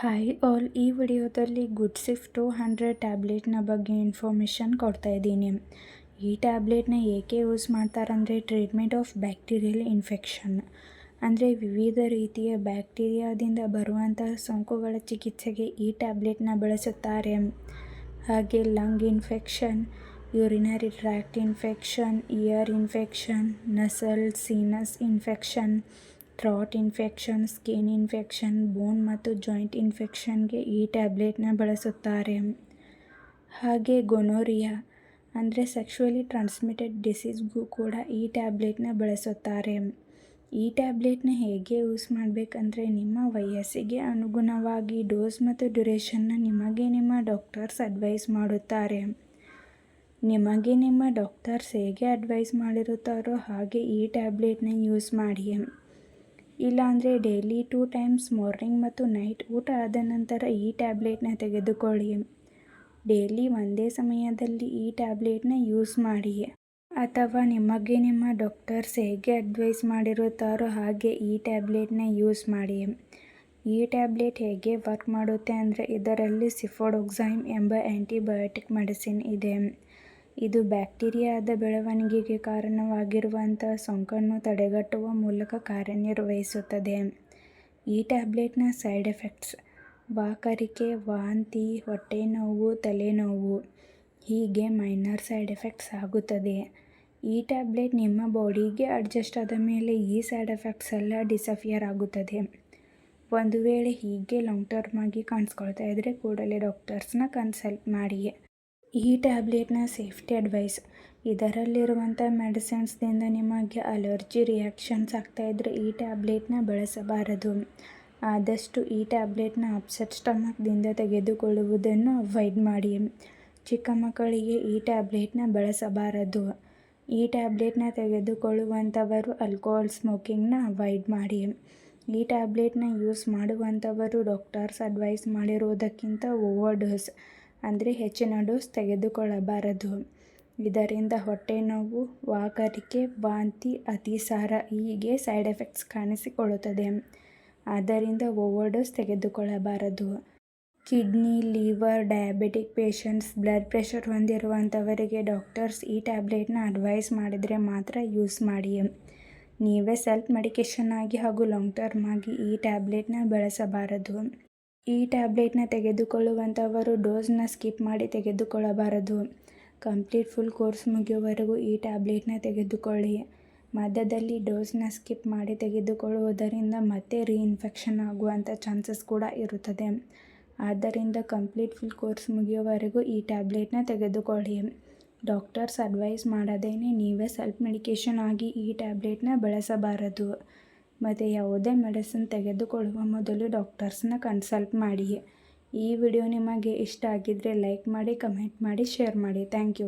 Hi all, ಈ ವಿಡಿಯೋದಲ್ಲಿ good ಸಿಫ್ 200 ಟ್ಯಾಬ್ಲೆಟ್ನ ಬಗ್ಗೆ ಇನ್ಫಾರ್ಮೇಷನ್ ಕೊಡ್ತಾ ಇದ್ದೀನಿ. ಈ ಟ್ಯಾಬ್ಲೆಟ್ನ ಏಕೆ ಯೂಸ್ ಮಾಡ್ತಾರಂದರೆ ಟ್ರೀಟ್ಮೆಂಟ್ ಆಫ್ ಬ್ಯಾಕ್ಟೀರಿಯಲ್ ಇನ್ಫೆಕ್ಷನ್, ಅಂದರೆ ವಿವಿಧ ರೀತಿಯ ಬ್ಯಾಕ್ಟೀರಿಯಾದಿಂದ ಬರುವಂತಹ ಸೋಂಕುಗಳ ಚಿಕಿತ್ಸೆಗೆ ಈ ಟ್ಯಾಬ್ಲೆಟ್ನ ಬಳಸುತ್ತಾರೆ. ಹಾಗೆ lung infection, urinary tract infection, ear infection, nasal sinus infection, throat infection, skin infection, bone ಮತ್ತು ಜಾಯಿಂಟ್ ಇನ್ಫೆಕ್ಷನ್ಗೆ ಈ ಟ್ಯಾಬ್ಲೆಟ್ನ ಬಳಸುತ್ತಾರೆ. ಹಾಗೆ ಗೊನೋರಿಯಾ ಅಂದರೆ ಸೆಕ್ಷುವಲಿ ಟ್ರಾನ್ಸ್ಮಿಟೆಡ್ ಡಿಸೀಸ್ಗೂ ಕೂಡ ಈ ಟ್ಯಾಬ್ಲೆಟ್ನ ಬಳಸುತ್ತಾರೆ. ಈ ಟ್ಯಾಬ್ಲೆಟ್ನ ಹೇಗೆ ಯೂಸ್ ಮಾಡಬೇಕಂದ್ರೆ ನಿಮ್ಮ ವಯಸ್ಸಿಗೆ ಅನುಗುಣವಾಗಿ ಡೋಸ್ ಮತ್ತು ಡ್ಯುರೇಷನ್ನ ನಿಮಗೆ ನಿಮ್ಮ ಡಾಕ್ಟರ್ಸ್ ಅಡ್ವೈಸ್ ಮಾಡುತ್ತಾರೆ. ನಿಮಗೆ ನಿಮ್ಮ ಡಾಕ್ಟರ್ಸ್ ಹೇಗೆ ಅಡ್ವೈಸ್ ಮಾಡಿರುತ್ತಾರೋ ಹಾಗೆ ಈ ಟ್ಯಾಬ್ಲೆಟ್ನ ಯೂಸ್ ಮಾಡಿ. ಇಲ್ಲಾಂದರೆ ಡೈಲಿ 2 ಟೈಮ್ಸ್ ಮಾರ್ನಿಂಗ್ ಮತ್ತು ನೈಟ್ ಊಟ ಆದ ನಂತರ ಈ ಟ್ಯಾಬ್ಲೆಟ್ನ ತೆಗೆದುಕೊಳ್ಳಿ. ಡೈಲಿ ಒಂದೇ ಸಮಯದಲ್ಲಿ ಈ ಟ್ಯಾಬ್ಲೆಟ್ನ ಯೂಸ್ ಮಾಡಿ. ಅಥವಾ ನಿಮಗೆ ನಿಮ್ಮ ಡಾಕ್ಟರ್ಸ್ ಹೇಗೆ ಅಡ್ವೈಸ್ ಮಾಡಿರುತ್ತಾರೋ ಹಾಗೆ ಈ ಟ್ಯಾಬ್ಲೆಟ್ನ ಯೂಸ್ ಮಾಡಿ. ಈ ಟ್ಯಾಬ್ಲೆಟ್ ಹೇಗೆ ವರ್ಕ್ ಮಾಡುತ್ತೆ ಅಂದರೆ ಇದರಲ್ಲಿ ಸಿಫೋಡೋಕ್ಸೈಮ್ ಎಂಬ ಆ್ಯಂಟಿಬಯೋಟಿಕ್ ಮೆಡಿಸಿನ್ ಇದೆ. ಇದು ಬ್ಯಾಕ್ಟೀರಿಯಾದ ಬೆಳವಣಿಗೆಗೆ ಕಾರಣವಾಗಿರುವಂಥ ಸೋಂಕನ್ನು ತಡೆಗಟ್ಟುವ ಮೂಲಕ ಕಾರ್ಯನಿರ್ವಹಿಸುತ್ತದೆ. ಈ ಟ್ಯಾಬ್ಲೆಟ್ನ ಸೈಡ್ ಎಫೆಕ್ಟ್ಸ್ ವಾಕರಿಕೆ, ವಾಂತಿ, ಹೊಟ್ಟೆನೋವು, ತಲೆನೋವು ಹೀಗೆ ಮೈನರ್ ಸೈಡ್ ಎಫೆಕ್ಟ್ಸ್ ಆಗುತ್ತದೆ. ಈ ಟ್ಯಾಬ್ಲೆಟ್ ನಿಮ್ಮ ಬಾಡಿಗೆ ಅಡ್ಜಸ್ಟ್ ಆದ ಮೇಲೆ ಈ ಸೈಡ್ ಎಫೆಕ್ಟ್ಸ್ ಎಲ್ಲ ಡಿಸಪಿಯರ್ ಆಗುತ್ತದೆ. ಒಂದು ವೇಳೆ ಹೀಗೆ ಲಾಂಗ್ ಟರ್ಮ್ ಆಗಿ ಕಾಣಿಸ್ಕೊಳ್ತಾ ಇದ್ದರೆ ಕೂಡಲೇ ಡಾಕ್ಟರ್ಸ್ನ ಕನ್ಸಲ್ಟ್ ಮಾಡಿ. ಈ ಟ್ಯಾಬ್ಲೆಟ್ನ ಸೇಫ್ಟಿ ಅಡ್ವೈಸ್, ಇದರಲ್ಲಿರುವಂಥ ಮೆಡಿಸಿನ್ಸ್ದಿಂದ ನಿಮಗೆ ಅಲರ್ಜಿ ರಿಯಾಕ್ಷನ್ಸ್ ಆಗ್ತಾಯಿದ್ರೆ ಈ ಟ್ಯಾಬ್ಲೆಟ್ನ ಬಳಸಬಾರದು. ಆದಷ್ಟು ಈ ಟ್ಯಾಬ್ಲೆಟ್ನ ಅಪ್ಸೆಟ್ ಸ್ಟಮಕ್ದಿಂದ ತೆಗೆದುಕೊಳ್ಳುವುದನ್ನು ಅವಾಯ್ಡ್ ಮಾಡಿ. ಚಿಕ್ಕ ಮಕ್ಕಳಿಗೆ ಈ ಟ್ಯಾಬ್ಲೆಟ್ನ ಬಳಸಬಾರದು. ಈ ಟ್ಯಾಬ್ಲೆಟ್ನ ತೆಗೆದುಕೊಳ್ಳುವಂಥವರು ಆಲ್ಕೋಹಾಲ್ ಸ್ಮೋಕಿಂಗ್ನ ಅವಾಯ್ಡ್ ಮಾಡಿ. ಈ ಟ್ಯಾಬ್ಲೆಟ್ನ ಯೂಸ್ ಮಾಡುವಂಥವರು ಡಾಕ್ಟರ್ಸ್ ಅಡ್ವೈಸ್ ಮಾಡಿರುವುದಕ್ಕಿಂತ ಓವರ್ ಡೋಸ್ ಅಂದರೆ ಹೆಚ್ಚಿನ ಡೋಸ್ ತೆಗೆದುಕೊಳ್ಳಬಾರದು. ಇದರಿಂದ ಹೊಟ್ಟೆನೋವು, ವಾಕರಿಕೆ, ವಾಂತಿ, ಅತಿಸಾರ ಹೀಗೆ ಸೈಡ್ ಎಫೆಕ್ಟ್ಸ್ ಕಾಣಿಸಿಕೊಳ್ಳುತ್ತದೆ. ಆದ್ದರಿಂದ ಓವರ್ ಡೋಸ್ ತೆಗೆದುಕೊಳ್ಳಬಾರದು. Kidney, liver, diabetic patients, blood pressure ಹೊಂದಿರುವಂಥವರಿಗೆ ಡಾಕ್ಟರ್ಸ್ ಈ ಟ್ಯಾಬ್ಲೆಟ್ನ ಅಡ್ವೈಸ್ ಮಾಡಿದರೆ ಮಾತ್ರ ಯೂಸ್ ಮಾಡಿ. ನೀವೇ ಸೆಲ್ಫ್ ಮೆಡಿಕೇಷನ್ ಆಗಿ ಹಾಗೂ ಲಾಂಗ್ ಟರ್ಮ್ ಆಗಿ ಈ ಟ್ಯಾಬ್ಲೆಟ್ನ ಬಳಸಬಾರದು. ಈ ಟ್ಯಾಬ್ಲೆಟ್ನ ತೆಗೆದುಕೊಳ್ಳುವಂಥವರು ಡೋಸ್ನ ಸ್ಕಿಪ್ ಮಾಡಿ ತೆಗೆದುಕೊಳ್ಳಬಾರದು. ಕಂಪ್ಲೀಟ್ ಫುಲ್ ಕೋರ್ಸ್ ಮುಗಿಯುವವರೆಗೂ ಈ ಟ್ಯಾಬ್ಲೆಟ್ನ ತೆಗೆದುಕೊಳ್ಳಿ. ಮಧ್ಯದಲ್ಲಿ ಡೋಸ್ನ ಸ್ಕಿಪ್ ಮಾಡಿ ತೆಗೆದುಕೊಳ್ಳುವುದರಿಂದ ಮತ್ತೆ ರೀಇನ್ಫೆಕ್ಷನ್ ಆಗುವಂಥ ಚಾನ್ಸಸ್ ಕೂಡ ಇರುತ್ತದೆ. ಆದ್ದರಿಂದ ಕಂಪ್ಲೀಟ್ ಫುಲ್ ಕೋರ್ಸ್ ಮುಗಿಯುವವರೆಗೂ ಈ ಟ್ಯಾಬ್ಲೆಟ್ನ ತೆಗೆದುಕೊಳ್ಳಿ. ಡಾಕ್ಟರ್ಸ್ ಅಡ್ವೈಸ್ ಮಾಡದೇನೆ ನೀವೇ ಸೆಲ್ಫ್ ಮೆಡಿಕೇಷನ್ ಆಗಿ ಈ ಟ್ಯಾಬ್ಲೆಟ್ನ ಬಳಸಬಾರದು. ಮತ್ತು ಯಾವುದೇ ಮೆಡಿಸಿನ್ ತೆಗೆದುಕೊಳ್ಳುವ ಮೊದಲು ಡಾಕ್ಟರ್ಸ್ನ ಕನ್ಸಲ್ಟ್ ಮಾಡಿ. ಈ ವಿಡಿಯೋ ನಿಮಗೆ ಇಷ್ಟ ಆಗಿದ್ದರೆ ಲೈಕ್ ಮಾಡಿ, ಕಮೆಂಟ್ ಮಾಡಿ, ಶೇರ್ ಮಾಡಿ. Thank you.